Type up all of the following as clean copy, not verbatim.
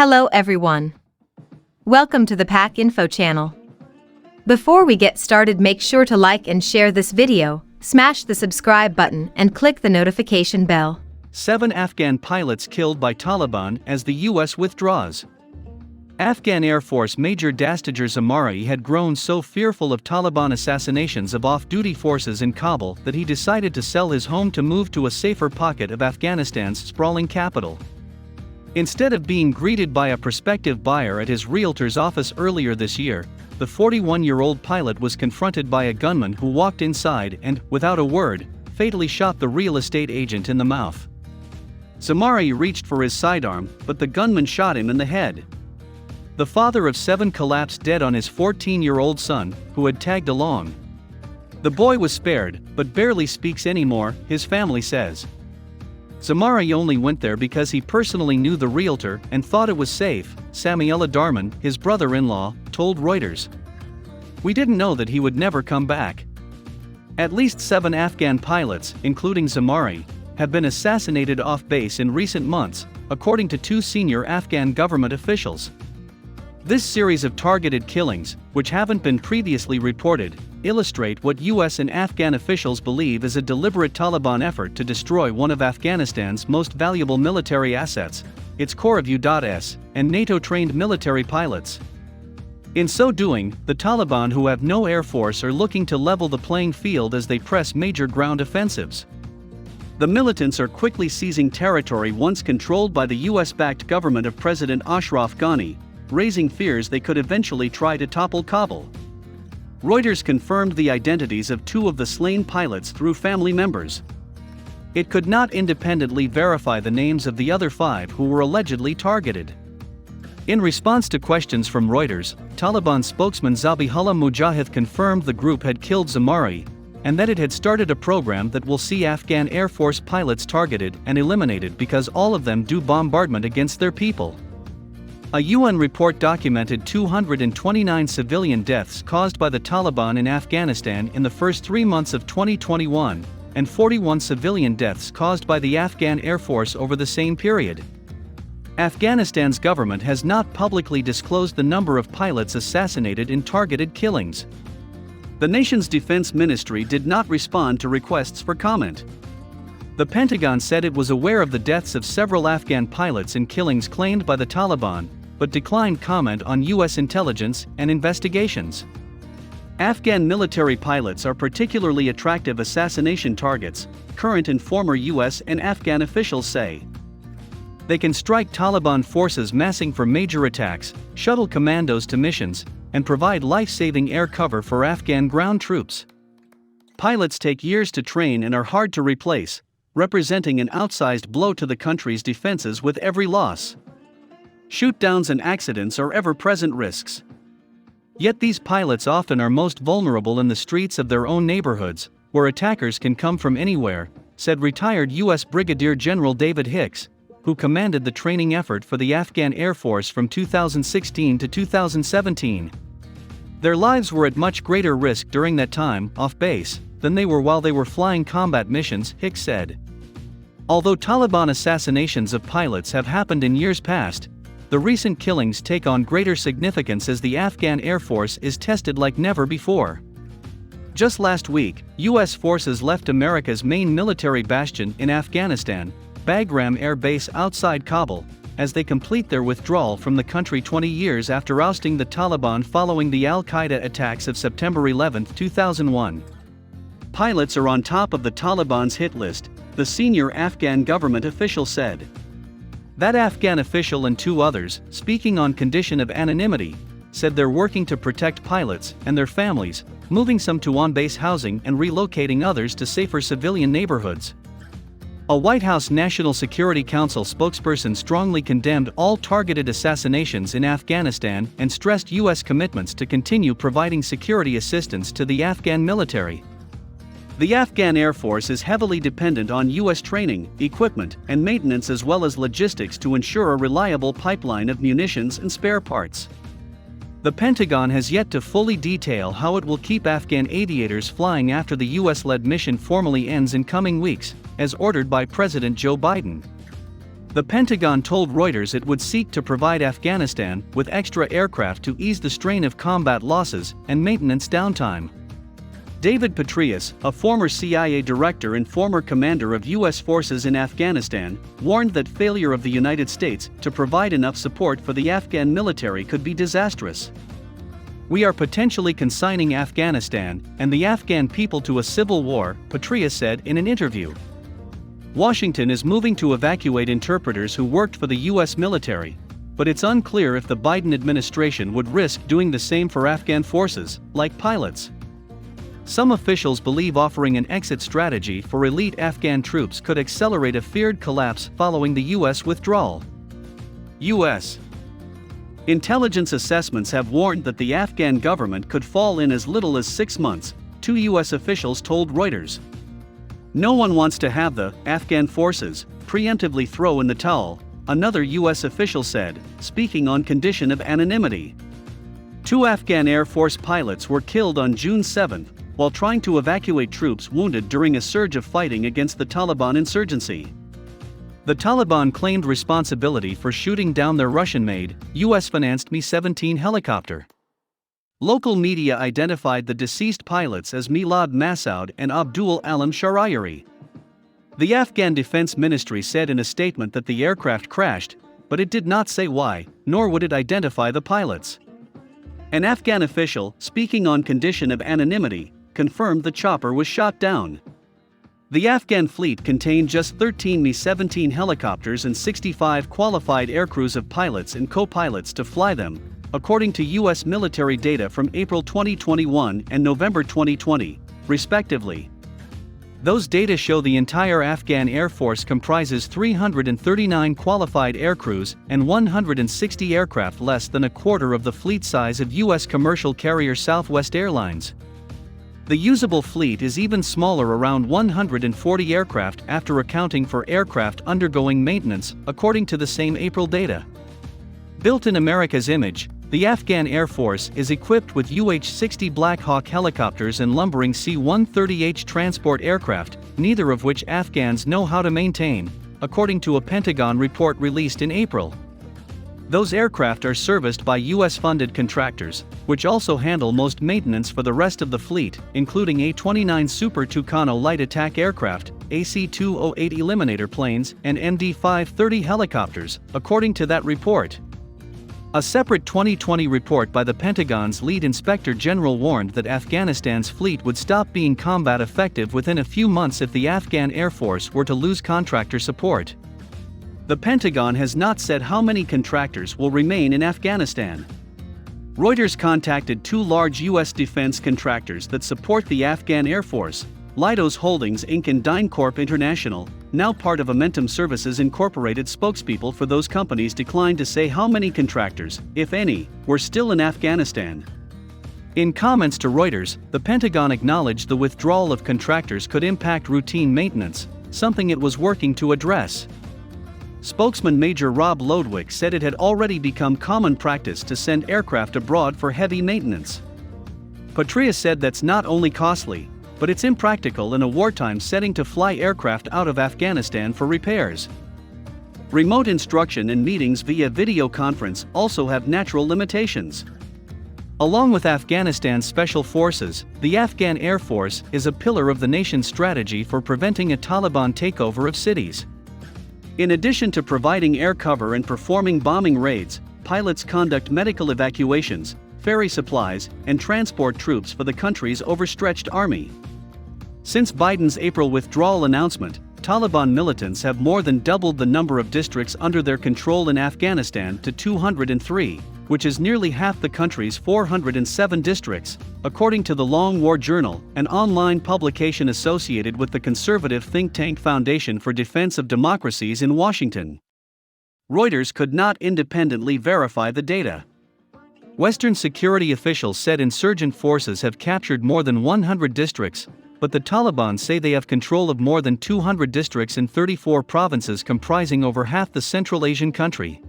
Hello everyone. Welcome to the Pack Info channel. Before we get started, make sure to like and share this video, smash the subscribe button and click the notification bell. 7 Afghan pilots killed by Taliban as the US withdraws. Afghan Air Force Major Dastager Zamari had grown so fearful of Taliban assassinations of off-duty forces in Kabul that he decided to sell his home to move to a safer pocket of Afghanistan's sprawling capital. Instead of being greeted by a prospective buyer at his realtor's office earlier this year, the 41-year-old pilot was confronted by a gunman who walked inside and, without a word, fatally shot the real estate agent in the mouth. Zamari reached for his sidearm, but the gunman shot him in the head. The father of 7 collapsed dead on his 14-year-old son, who had tagged along. The boy was spared, but barely speaks anymore, his family says. Zamari only went there because he personally knew the realtor and thought it was safe, Samiullah Darman, his brother-in-law, told Reuters. We didn't know that he would never come back. At least 7 Afghan pilots, including Zamari, have been assassinated off base in recent months, according to 2 senior Afghan government officials. This series of targeted killings, which haven't been previously reported, illustrate what US and Afghan officials believe is a deliberate Taliban effort to destroy one of Afghanistan's most valuable military assets, its core of U.S. and NATO-trained military pilots. In so doing, the Taliban, who have no air force, are looking to level the playing field as they press major ground offensives. The militants are quickly seizing territory once controlled by the US-backed government of President Ashraf Ghani, raising fears they could eventually try to topple Kabul. Reuters confirmed the identities of 2 of the slain pilots through family members. It could not independently verify the names of the other 5 who were allegedly targeted. In response to questions from Reuters, Taliban spokesman Zabihullah Mujahid confirmed the group had killed Zamari, and that it had started a program that will see Afghan Air Force pilots targeted and eliminated because all of them do bombardment against their people. A UN report documented 229 civilian deaths caused by the Taliban in Afghanistan in the first 3 months of 2021, and 41 civilian deaths caused by the Afghan Air Force over the same period. Afghanistan's government has not publicly disclosed the number of pilots assassinated in targeted killings. The nation's defense ministry did not respond to requests for comment. The Pentagon said it was aware of the deaths of several Afghan pilots in killings claimed by the Taliban, but declined comment on US intelligence and investigations. Afghan military pilots are particularly attractive assassination targets, current and former US and Afghan officials say. They can strike Taliban forces massing for major attacks, shuttle commandos to missions, and provide life-saving air cover for Afghan ground troops. Pilots take years to train and are hard to replace, representing an outsized blow to the country's defenses with every loss. Shootdowns and accidents are ever-present risks. Yet these pilots often are most vulnerable in the streets of their own neighborhoods, where attackers can come from anywhere, said retired U.S. Brigadier General David Hicks, who commanded the training effort for the Afghan Air Force from 2016 to 2017. Their lives were at much greater risk during that time, off base, than they were while they were flying combat missions, Hicks said. Although Taliban assassinations of pilots have happened in years past, the recent killings take on greater significance as the Afghan Air Force is tested like never before. Just last week, U.S. forces left America's main military bastion in Afghanistan, Bagram Air Base outside Kabul, as they complete their withdrawal from the country 20 years after ousting the Taliban following the al-Qaeda attacks of September 11, 2001. Pilots are on top of the Taliban's hit list, the senior Afghan government official said. That Afghan official and 2 others, speaking on condition of anonymity, said they're working to protect pilots and their families, moving some to on-base housing and relocating others to safer civilian neighborhoods. A White House National Security Council spokesperson strongly condemned all targeted assassinations in Afghanistan and stressed U.S. commitments to continue providing security assistance to the Afghan military. The Afghan Air Force is heavily dependent on U.S. training, equipment, and maintenance as well as logistics to ensure a reliable pipeline of munitions and spare parts. The Pentagon has yet to fully detail how it will keep Afghan aviators flying after the US-led mission formally ends in coming weeks, as ordered by President Joe Biden. The Pentagon told Reuters it would seek to provide Afghanistan with extra aircraft to ease the strain of combat losses and maintenance downtime. David Petraeus, a former CIA director and former commander of U.S. forces in Afghanistan, warned that failure of the United States to provide enough support for the Afghan military could be disastrous. "We are potentially consigning Afghanistan and the Afghan people to a civil war," Petraeus said in an interview. Washington is moving to evacuate interpreters who worked for the U.S. military, but it's unclear if the Biden administration would risk doing the same for Afghan forces, like pilots. Some officials believe offering an exit strategy for elite Afghan troops could accelerate a feared collapse following the U.S. withdrawal. U.S. intelligence assessments have warned that the Afghan government could fall in as little as 6 months, 2 U.S. officials told Reuters. "No one wants to have the Afghan forces preemptively throw in the towel," another U.S. official said, speaking on condition of anonymity. 2 Afghan Air Force pilots were killed on June 7 while trying to evacuate troops wounded during a surge of fighting against the Taliban insurgency. The Taliban claimed responsibility for shooting down their Russian-made, U.S.-financed Mi-17 helicopter. Local media identified the deceased pilots as Milad Masoud and Abdul Alam Sharayari. The Afghan Defense Ministry said in a statement that the aircraft crashed, but it did not say why, nor would it identify the pilots. An Afghan official, speaking on condition of anonymity, confirmed the chopper was shot down. The Afghan fleet contained just 13 Mi-17 helicopters and 65 qualified aircrews of pilots and co-pilots to fly them, according to U.S. military data from April 2021 and November 2020, respectively. Those data show the entire Afghan Air Force comprises 339 qualified aircrews and 160 aircraft, less than a quarter of the fleet size of U.S. commercial carrier Southwest Airlines. The usable fleet is even smaller, around 140 aircraft after accounting for aircraft undergoing maintenance, according to the same April data. Built in America's image, the Afghan Air Force is equipped with UH-60 Black Hawk helicopters and lumbering C-130H transport aircraft, neither of which Afghans know how to maintain, according to a Pentagon report released in April. Those aircraft are serviced by U.S.-funded contractors, which also handle most maintenance for the rest of the fleet, including A-29 Super Tucano light attack aircraft, AC-208 Eliminator planes, and MD-530 helicopters, according to that report. A separate 2020 report by the Pentagon's lead inspector general warned that Afghanistan's fleet would stop being combat effective within a few months if the Afghan Air Force were to lose contractor support. The Pentagon has not said how many contractors will remain in Afghanistan. Reuters contacted 2 large U.S. defense contractors that support the Afghan Air Force, Leidos Holdings Inc. and DynCorp International, now part of Amentum Services Incorporated. Spokespeople for those companies declined to say how many contractors, if any, were still in Afghanistan. In comments to Reuters, the Pentagon acknowledged the withdrawal of contractors could impact routine maintenance, something it was working to address. Spokesman Major Rob Lodwick said it had already become common practice to send aircraft abroad for heavy maintenance. Petraeus said that's not only costly, but it's impractical in a wartime setting to fly aircraft out of Afghanistan for repairs. Remote instruction and meetings via video conference also have natural limitations. Along with Afghanistan's special forces, the Afghan Air Force is a pillar of the nation's strategy for preventing a Taliban takeover of cities. In addition to providing air cover and performing bombing raids, pilots conduct medical evacuations, ferry supplies, and transport troops for the country's overstretched army. Since Biden's April withdrawal announcement, Taliban militants have more than doubled the number of districts under their control in Afghanistan to 203, which is nearly half the country's 407 districts, according to the Long War Journal, an online publication associated with the conservative think tank Foundation for Defense of Democracies in Washington. Reuters could not independently verify the data. Western security officials said insurgent forces have captured more than 100 districts, but the Taliban say they have control of more than 200 districts in 34 provinces comprising over half the Central Asian country.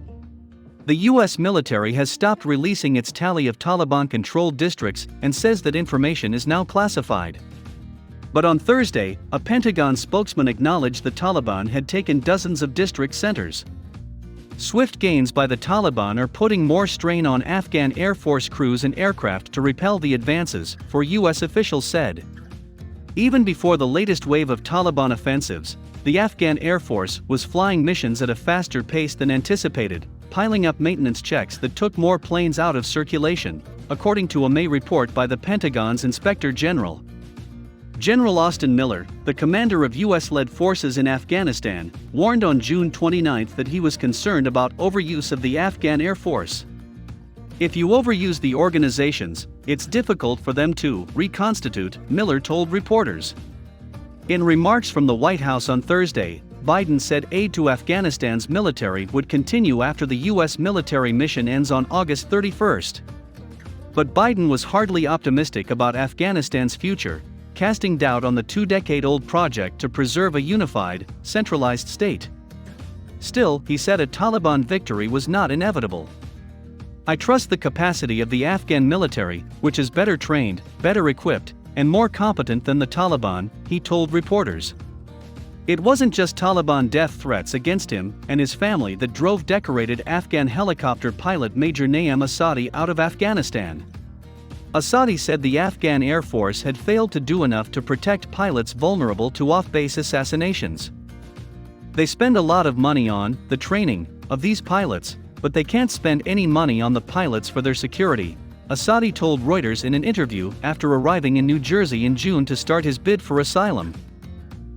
The U.S. military has stopped releasing its tally of Taliban-controlled districts and says that information is now classified. But on Thursday, a Pentagon spokesman acknowledged the Taliban had taken dozens of district centers. Swift gains by the Taliban are putting more strain on Afghan Air Force crews and aircraft to repel the advances, U.S. officials said. Even before the latest wave of Taliban offensives, the Afghan Air Force was flying missions at a faster pace than anticipated, piling up maintenance checks that took more planes out of circulation, according to a May report by the Pentagon's Inspector General. General Austin Miller, the commander of U.S.-led forces in Afghanistan, warned on June 29 that he was concerned about overuse of the Afghan Air Force. "If you overuse the organizations, it's difficult for them to reconstitute," Miller told reporters. In remarks from the White House on Thursday, Biden said aid to Afghanistan's military would continue after the U.S. military mission ends on August 31. But Biden was hardly optimistic about Afghanistan's future, casting doubt on the two-decade-old project to preserve a unified, centralized state. Still, he said a Taliban victory was not inevitable. "I trust the capacity of the Afghan military, which is better trained, better equipped, and more competent than the Taliban," he told reporters. It wasn't just Taliban death threats against him and his family that drove decorated Afghan helicopter pilot Major Naeem Asadi out of Afghanistan. Asadi said the Afghan Air Force had failed to do enough to protect pilots vulnerable to off-base assassinations. "They spend a lot of money on the training of these pilots, but they can't spend any money on the pilots for their security," Asadi told Reuters in an interview after arriving in New Jersey in June to start his bid for asylum.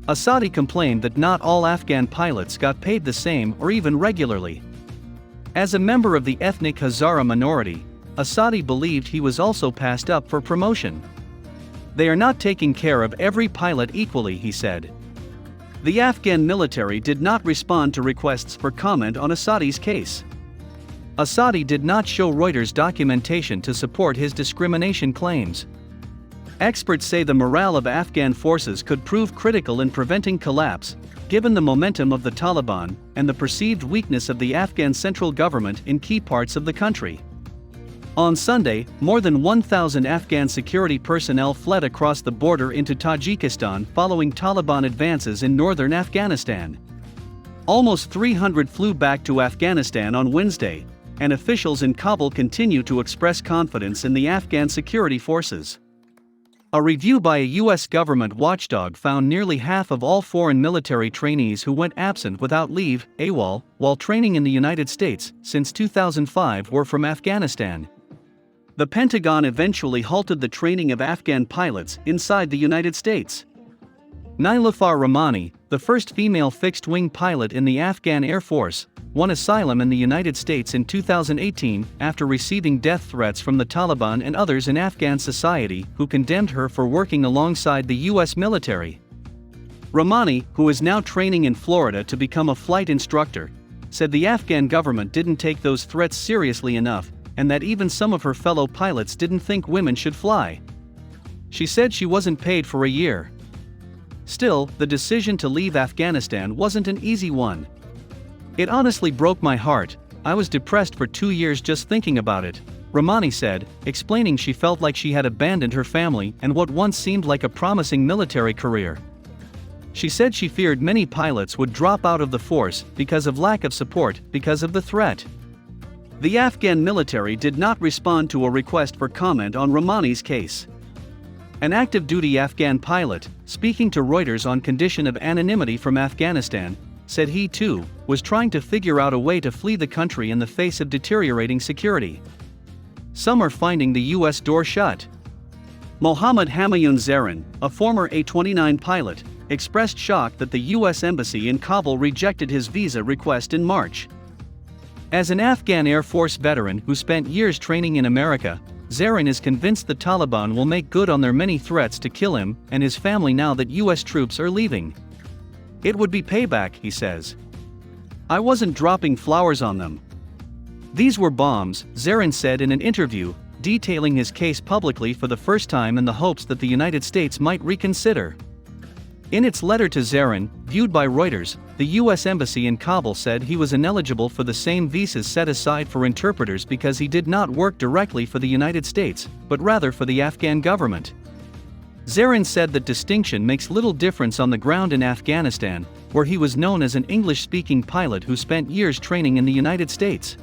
Asadi complained that not all Afghan pilots got paid the same or even regularly. As a member of the ethnic Hazara minority, Asadi believed he was also passed up for promotion. "They are not taking care of every pilot equally," he said. The Afghan military did not respond to requests for comment on Asadi's case. Asadi did not show Reuters documentation to support his discrimination claims. Experts say the morale of Afghan forces could prove critical in preventing collapse, given the momentum of the Taliban and the perceived weakness of the Afghan central government in key parts of the country. On Sunday, more than 1,000 Afghan security personnel fled across the border into Tajikistan following Taliban advances in northern Afghanistan. Almost 300 flew back to Afghanistan on Wednesday, and officials in Kabul continue to express confidence in the Afghan security forces. A review by a U.S. government watchdog found nearly half of all foreign military trainees who went absent without leave, AWOL, while training in the United States since 2005 were from Afghanistan. The Pentagon eventually halted the training of Afghan pilots inside the United States. Niloufar Rahmani, the first female fixed-wing pilot in the Afghan Air Force, won asylum in the United States in 2018 after receiving death threats from the Taliban and others in Afghan society who condemned her for working alongside the U.S. military. Rahmani, who is now training in Florida to become a flight instructor, said the Afghan government didn't take those threats seriously enough, and that even some of her fellow pilots didn't think women should fly. She said she wasn't paid for a year. Still, the decision to leave Afghanistan wasn't an easy one. "It honestly broke my heart. I was depressed for 2 years just thinking about it," Rahmani said, explaining she felt like she had abandoned her family and what once seemed like a promising military career. She said she feared many pilots would drop out of the force because of lack of support because of the threat. The Afghan military did not respond to a request for comment on Rahmani's case. An active-duty Afghan pilot, speaking to Reuters on condition of anonymity from Afghanistan, said he too was trying to figure out a way to flee the country in the face of deteriorating security. "Some are finding the U.S. door shut." Mohammad Hamayoun Zarin, a former A-29 pilot, expressed shock that the U.S. Embassy in Kabul rejected his visa request in March. As an Afghan Air Force veteran who spent years training in America, Zarin is convinced the Taliban will make good on their many threats to kill him and his family now that U.S. troops are leaving. "It would be payback," he says. "I wasn't dropping flowers on them. These were bombs," Zarin said in an interview, detailing his case publicly for the first time in the hopes that the United States might reconsider. In its letter to Zarin, viewed by Reuters, the U.S. Embassy in Kabul said he was ineligible for the same visas set aside for interpreters because he did not work directly for the United States, but rather for the Afghan government. Zarin said that distinction makes little difference on the ground in Afghanistan, where he was known as an English-speaking pilot who spent years training in the United States.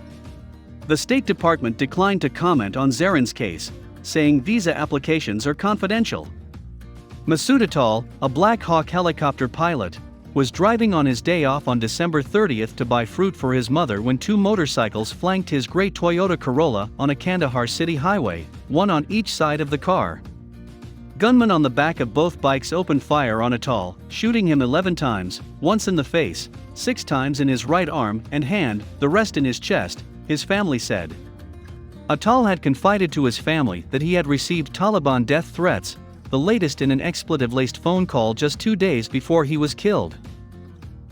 The State Department declined to comment on Zarin's case, saying visa applications are confidential. Masood Atal, a Black Hawk helicopter pilot, was driving on his day off on December 30th to buy fruit for his mother when two motorcycles flanked his gray Toyota Corolla on a Kandahar city highway, one on each side of the car. Gunmen on the back of both bikes opened fire on Atal, shooting him 11 times, once in the face, 6 times in his right arm and hand, the rest in his chest, his family said. Atal had confided to his family that he had received Taliban death threats, the latest in an expletive-laced phone call just 2 days before he was killed.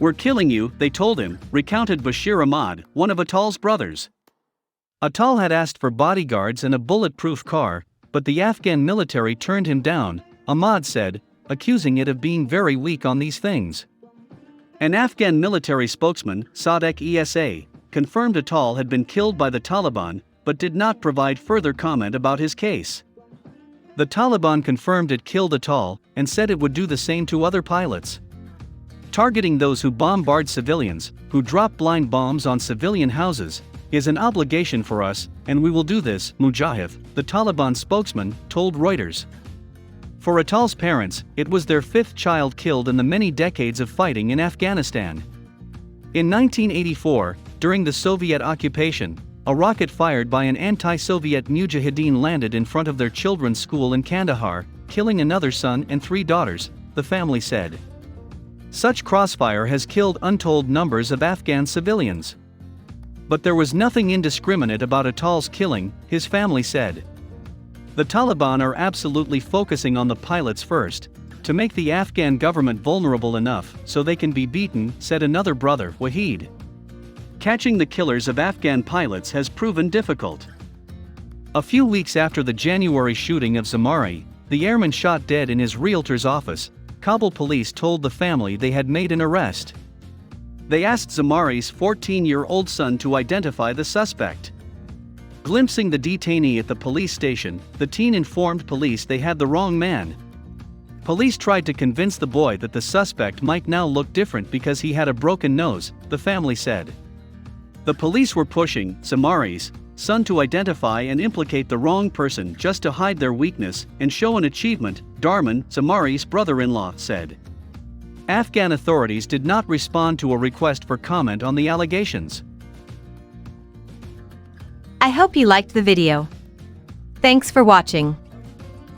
"We're killing you," they told him, recounted Bashir Ahmad, one of Atal's brothers. Atal had asked for bodyguards and a bulletproof car, but the Afghan military turned him down, Ahmad said, accusing it of being very weak on these things. An Afghan military spokesman, Sadek Esa, confirmed Atal had been killed by the Taliban, but did not provide further comment about his case. The Taliban confirmed it killed Atal, and said it would do the same to other pilots. Targeting those who bombard civilians, who drop blind bombs on civilian houses, is an obligation for us, and we will do this, Mujahid, the Taliban spokesman, told Reuters. For Atal's parents, it was their 5th child killed in the many decades of fighting in Afghanistan. In 1984, during the Soviet occupation, a rocket fired by an anti-Soviet mujahideen landed in front of their children's school in Kandahar, killing another son and 3 daughters, the family said. Such crossfire has killed untold numbers of Afghan civilians. But there was nothing indiscriminate about Atal's killing, his family said. The Taliban are absolutely focusing on the pilots first, to make the Afghan government vulnerable enough so they can be beaten, said another brother, Wahid. Catching the killers of Afghan pilots has proven difficult. A few weeks after the January shooting of Zamari, the airman shot dead in his realtor's office, Kabul police told the family they had made an arrest. They asked Zamari's 14-year-old son to identify the suspect. Glimpsing the detainee at the police station, the teen informed police they had the wrong man. Police tried to convince the boy that the suspect might now look different because he had a broken nose, the family said. The police were pushing Zamari's son to identify and implicate the wrong person just to hide their weakness and show an achievement, Darman, Zamari's brother-in-law, said. Afghan authorities did not respond to a request for comment on the allegations. I hope you liked the video. Thanks for watching.